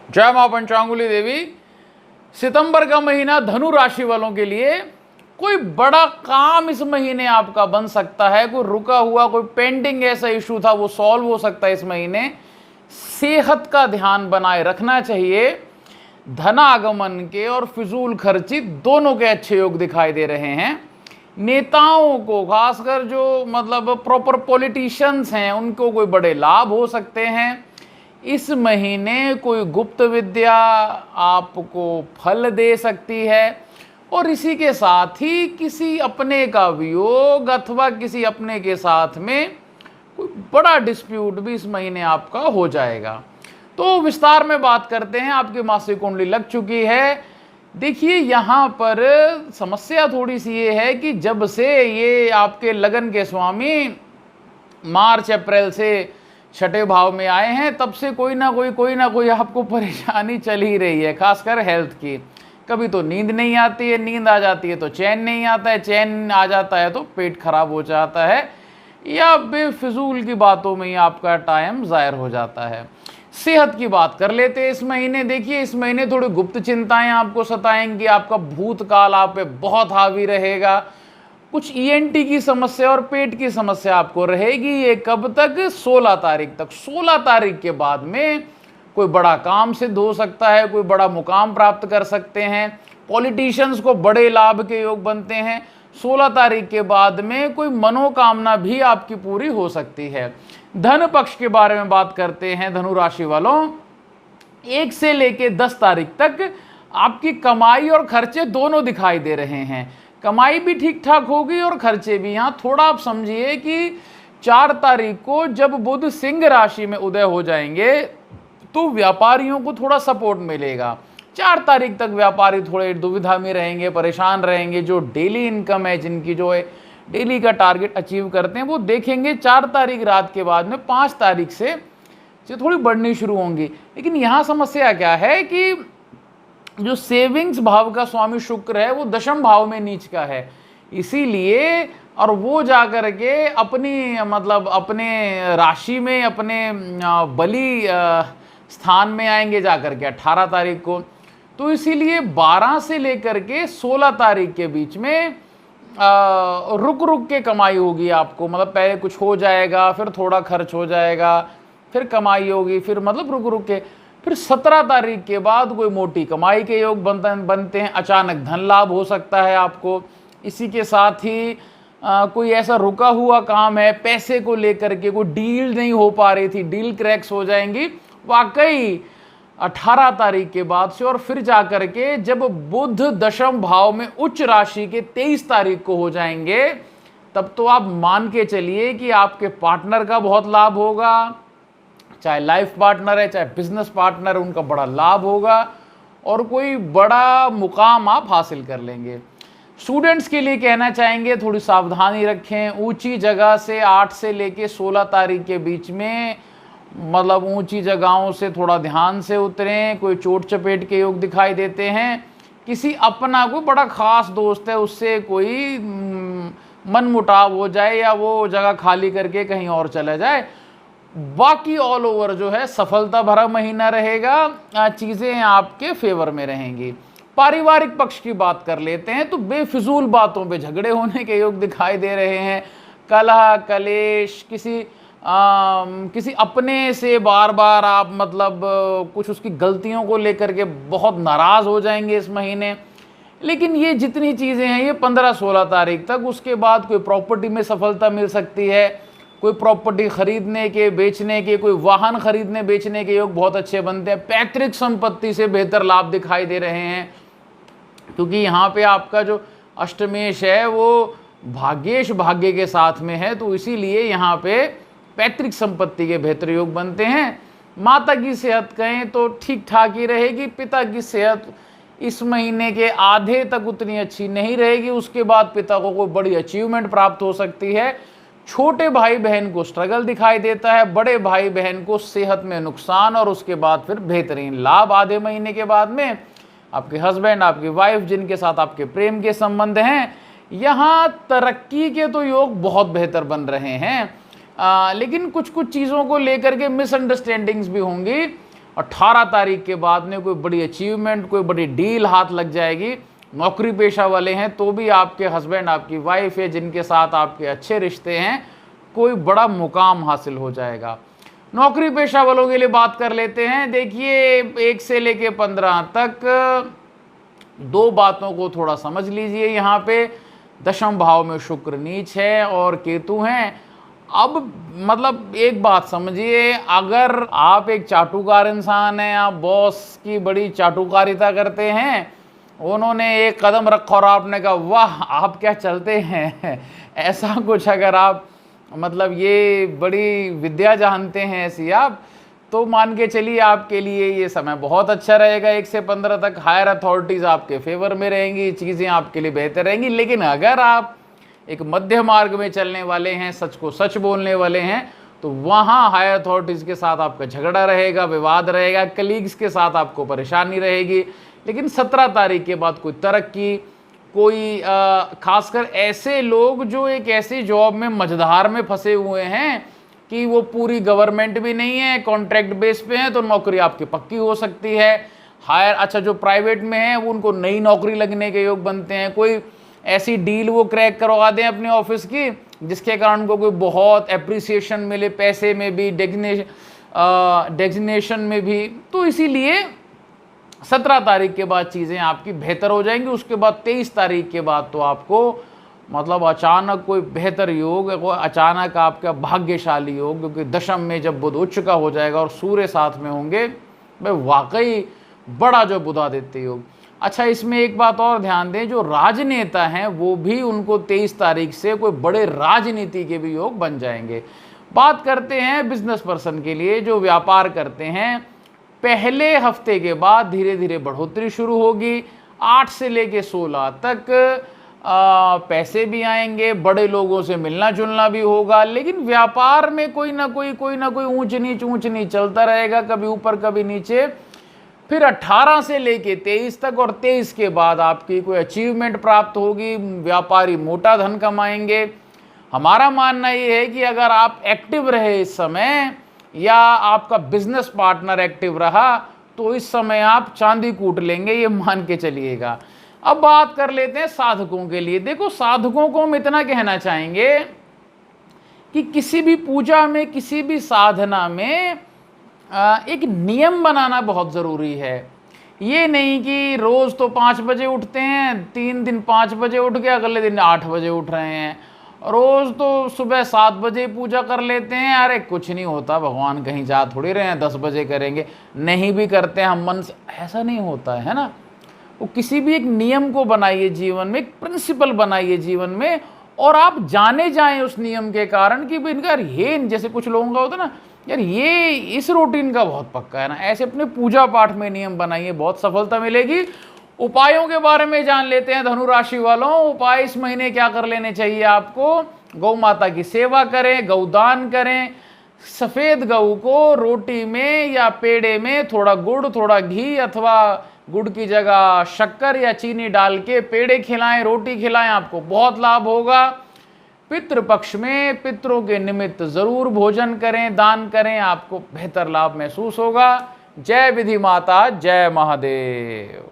जय मां पंचांगुली देवी। सितंबर का महीना धनु राशि वालों के लिए कोई बड़ा काम इस महीने आपका बन सकता है। कोई रुका हुआ कोई पेंडिंग ऐसा इशू था वो सॉल्व हो सकता है इस महीने। सेहत का ध्यान बनाए रखना चाहिए। धनागमन के और फिजूल खर्ची दोनों के अच्छे योग दिखाई दे रहे हैं। नेताओं को, खासकर जो मतलब प्रॉपर पॉलिटिशियंस हैं, उनको कोई बड़े लाभ हो सकते हैं। इस महीने कोई गुप्त विद्या आपको फल दे सकती है और इसी के साथ ही किसी अपने का वियोग अथवा किसी अपने के साथ में कोई बड़ा डिस्प्यूट भी इस महीने आपका हो जाएगा। तो विस्तार में बात करते हैं। आपकी मासिक कुंडली लग चुकी है। देखिए, यहाँ पर समस्या थोड़ी सी ये है कि जब से ये आपके लगन के स्वामी मार्च अप्रैल से छठे भाव में आए हैं, तब से कोई ना कोई आपको परेशानी चल ही रही है, खासकर हेल्थ की। कभी तो नींद नहीं आती है, नींद आ जाती है तो चैन नहीं आता है, चैन आ जाता है तो पेट खराब हो जाता है, या बेफिजूल की बातों में ही आपका टाइम ज़ायर हो जाता है। सेहत की बात कर लेते हैं इस महीने। देखिए, इस महीने थोड़ी गुप्त चिंताएं आपको सताएंगी। आपका भूतकाल आप पे बहुत हावी रहेगा। कुछ ईएनटी की समस्या और पेट की समस्या आपको रहेगी। ये कब तक? 16 तारीख तक। 16 तारीख के बाद में कोई बड़ा काम सिद्ध हो सकता है, कोई बड़ा मुकाम प्राप्त कर सकते हैं। पॉलिटिशियंस को बड़े लाभ के योग बनते हैं। 16 तारीख के बाद में कोई मनोकामना भी आपकी पूरी हो सकती है। धन पक्ष के बारे में बात करते हैं धनु राशि वालों। 1 से लेके 10 तारीख तक आपकी कमाई और खर्चे दोनों दिखाई दे रहे हैं। कमाई भी ठीक ठाक होगी और खर्चे भी। यहाँ थोड़ा आप समझिए कि 4 तारीख को जब बुध सिंह राशि में उदय हो जाएंगे तो व्यापारियों को थोड़ा सपोर्ट मिलेगा। 4 तारीख तक व्यापारी थोड़े दुविधा में रहेंगे, परेशान रहेंगे। जो डेली इनकम है, जिनकी जो है डेली का टारगेट अचीव करते हैं, वो देखेंगे 4 तारीख रात के बाद में 5 तारीख से थोड़ी बढ़नी शुरू होंगी। लेकिन यहाँ समस्या क्या है कि जो सेविंग्स भाव का स्वामी शुक्र है वो दशम भाव में नीच का है, इसीलिए और वो जाकर के अपनी मतलब अपने राशि में अपने बली स्थान में आएंगे जाकर के 18 तारीख को। तो इसीलिए 12 से लेकर के 16 तारीख के बीच में रुक रुक के कमाई होगी आपको। मतलब पहले कुछ हो जाएगा, फिर थोड़ा खर्च हो जाएगा, फिर कमाई होगी, फिर मतलब रुक रुक के। फिर 17 तारीख के बाद कोई मोटी कमाई के योग बनते हैं। अचानक धन लाभ हो सकता है आपको। इसी के साथ ही कोई ऐसा रुका हुआ काम है, पैसे को लेकर के कोई डील नहीं हो पा रही थी, डील क्रैक्स हो जाएंगी वाकई 18 तारीख के बाद से। और फिर जाकर के जब बुध दशम भाव में उच्च राशि के 23 तारीख को हो जाएंगे, तब तो आप मान के चलिए कि आपके पार्टनर का बहुत लाभ होगा। चाहे लाइफ पार्टनर है, चाहे बिजनेस पार्टनर है, उनका बड़ा लाभ होगा और कोई बड़ा मुकाम आप हासिल कर लेंगे। स्टूडेंट्स के लिए कहना चाहेंगे थोड़ी सावधानी रखें। ऊंची जगह से 8 से लेके 16 तारीख के बीच में मतलब ऊंची जगहों से थोड़ा ध्यान से उतरें। कोई चोट चपेट के योग दिखाई देते हैं। किसी अपना कोई बड़ा खास दोस्त है, उससे कोई मनमुटाव हो जाए या वो जगह खाली करके कहीं और चला जाए। बाकी ऑल ओवर जो है सफलता भरा महीना रहेगा। चीज़ें आपके फेवर में रहेंगी। पारिवारिक पक्ष की बात कर लेते हैं तो बेफिजूल बातों पे झगड़े होने के योग दिखाई दे रहे हैं। कलह कलेश, किसी अपने से बार बार आप मतलब कुछ उसकी गलतियों को लेकर के बहुत नाराज़ हो जाएंगे इस महीने। लेकिन ये जितनी चीज़ें हैं ये 15-16 तारीख तक। उसके बाद कोई प्रॉपर्टी में सफलता मिल सकती है। कोई प्रॉपर्टी खरीदने के, बेचने के, कोई वाहन खरीदने बेचने के योग बहुत अच्छे बनते हैं। पैतृक संपत्ति से बेहतर लाभ दिखाई दे रहे हैं, क्योंकि यहाँ पे आपका जो अष्टमेश है वो भाग्येश भाग्य के साथ में है। तो इसीलिए यहाँ पे पैतृक संपत्ति के बेहतर योग बनते हैं। माता की सेहत कहें तो ठीक ठाक ही रहेगी। पिता की सेहत इस महीने के आधे तक उतनी अच्छी नहीं रहेगी। उसके बाद पिता को कोई बड़ी अचीवमेंट प्राप्त हो सकती है। छोटे भाई बहन को स्ट्रगल दिखाई देता है। बड़े भाई बहन को सेहत में नुकसान और उसके बाद फिर बेहतरीन लाभ आधे महीने के बाद में। आपके हस्बैंड, आपकी वाइफ, जिनके साथ आपके प्रेम के संबंध हैं, यहाँ तरक्की के तो योग बहुत बेहतर बन रहे हैं। लेकिन कुछ कुछ चीज़ों को लेकर के मिसअंडरस्टैंडिंग्स भी होंगी। 18 तारीख के बाद में कोई बड़ी अचीवमेंट, कोई बड़ी डील हाथ लग जाएगी। नौकरी पेशा वाले हैं तो भी आपके हस्बैंड, आपकी वाइफ है जिनके साथ आपके अच्छे रिश्ते हैं, कोई बड़ा मुकाम हासिल हो जाएगा। नौकरी पेशा वालों के लिए बात कर लेते हैं। देखिए 1 से लेके 15 तक 2 बातों को थोड़ा समझ लीजिए। यहाँ पे दशम भाव में शुक्र नीच है और केतु हैं। अब मतलब एक बात समझिए, अगर आप एक चाटुकार इंसान हैं, आप बॉस की बड़ी चाटुकारिता करते हैं, उन्होंने एक कदम रखा और आपने कहा वाह आप क्या चलते हैं ऐसा कुछ अगर आप मतलब ये बड़ी विद्या जानते हैं ऐसी आप, तो मान के चलिए आपके लिए ये समय बहुत अच्छा रहेगा। 1 से 15 तक हायर अथॉरिटीज़ आपके फेवर में रहेंगी, चीज़ें आपके लिए बेहतर रहेंगी। लेकिन अगर आप एक मध्य मार्ग में चलने वाले हैं, सच को सच बोलने वाले हैं, तो वहाँ हायर अथॉरिटीज़ के साथ आपका झगड़ा रहेगा, विवाद रहेगा, कलीग्स के साथ आपको परेशानी रहेगी। लेकिन 17 तारीख के बाद कोई तरक्की, कोई खासकर ऐसे लोग जो एक ऐसी जॉब में मझधार में फंसे हुए हैं कि वो पूरी गवर्नमेंट भी नहीं है, कॉन्ट्रैक्ट बेस पे है, तो नौकरी आपकी पक्की हो सकती है। हायर अच्छा जो प्राइवेट में है वो उनको नई नौकरी लगने के योग बनते हैं। कोई ऐसी डील वो क्रैक करवा दें अपने ऑफिस की जिसके कारण उनको कोई बहुत एप्रिसिएशन मिले, पैसे में भी, डेजिग्नेशन में भी। तो इसीलिए 17 तारीख के बाद चीज़ें आपकी बेहतर हो जाएंगी। उसके बाद 23 तारीख के बाद तो आपको मतलब अचानक कोई बेहतर योग, कोई अचानक आपका भाग्यशाली योग, क्योंकि दशम में जब बुध उच्च का हो जाएगा और सूर्य साथ में होंगे, भाई वाकई बड़ा जो बुधादित्य योग। अच्छा इसमें एक बात और ध्यान दें, जो राजनेता हैं वो भी उनको 23 तारीख से कोई बड़े राजनीति के भी योग बन जाएंगे। बात करते हैं बिजनेस पर्सन के लिए जो व्यापार करते हैं। पहले हफ्ते के बाद धीरे धीरे बढ़ोतरी शुरू होगी। 8 से लेके 16 तक पैसे भी आएंगे, बड़े लोगों से मिलना जुलना भी होगा। लेकिन व्यापार में कोई ना कोई ऊंच नीच चलता रहेगा, कभी ऊपर कभी नीचे। फिर 18 से लेके 23 तक और 23 के बाद आपकी कोई अचीवमेंट प्राप्त होगी, व्यापारी मोटा धन कमाएंगे। हमारा मानना ये है कि अगर आप एक्टिव रहे इस समय या आपका बिजनेस पार्टनर एक्टिव रहा तो इस समय आप चांदी कूट लेंगे, ये मान के चलिएगा। अब बात कर लेते हैं साधकों के लिए। देखो साधकों को हम इतना कहना चाहेंगे कि किसी भी पूजा में, किसी भी साधना में एक नियम बनाना बहुत ज़रूरी है। ये नहीं कि रोज़ तो 5 बजे उठते हैं, 3 दिन 5 बजे उठ के अगले दिन 8 बजे उठ रहे हैं, रोज़ तो सुबह 7 बजे पूजा कर लेते हैं, अरे कुछ नहीं होता, भगवान कहीं जा थोड़ी रहे हैं, 10 बजे करेंगे, नहीं भी करते हैं हम मन से, ऐसा नहीं होता है ना। वो किसी भी एक नियम को बनाइए जीवन में, एक प्रिंसिपल बनाइए जीवन में, और आप जाने जाएं उस नियम के कारण कि भाई इनका ये, जैसे कुछ लोगों का होता है ना, यार ये इस रूटीन का बहुत पक्का है ना, ऐसे अपने पूजा पाठ में नियम बनाइए, बहुत सफलता मिलेगी। उपायों के बारे में जान लेते हैं धनु राशि वालों। उपाय इस महीने क्या कर लेने चाहिए आपको? गौ माता की सेवा करें, गौदान करें, सफ़ेद गऊ को रोटी में या पेड़े में थोड़ा गुड़, थोड़ा घी अथवा गुड़ की जगह शक्कर या चीनी डाल के पेड़े खिलाएं, रोटी खिलाएं, आपको बहुत लाभ होगा। पितृपक्ष में पितरों के निमित्त जरूर भोजन करें, दान करें, आपको बेहतर लाभ महसूस होगा। जय विधि माता, जय महादेव।